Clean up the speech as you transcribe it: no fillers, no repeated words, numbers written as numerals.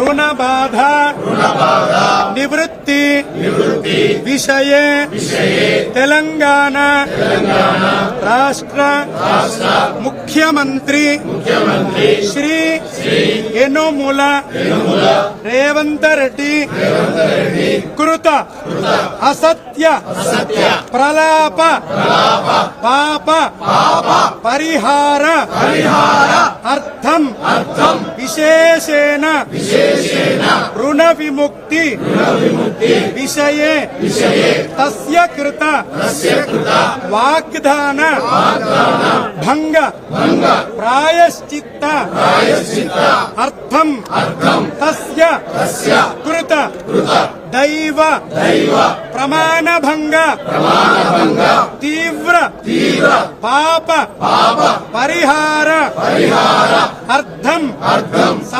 ऋणबाध निवृत्ति विषये तेलंगाना राष्ट्र मुख्यमंत्री श्री यनुमल रेवंत रेड्डी कृत असत्य प्रलाप पाप परिहार अर्थम विशेषेण ऋण विमुक्ति विषये तस्य कृत वाग्दान भंग प्रायश्चित्त अर्थम तस्य कृत दैव प्रमाण भंग तीव्र पाप परिहार अर्थम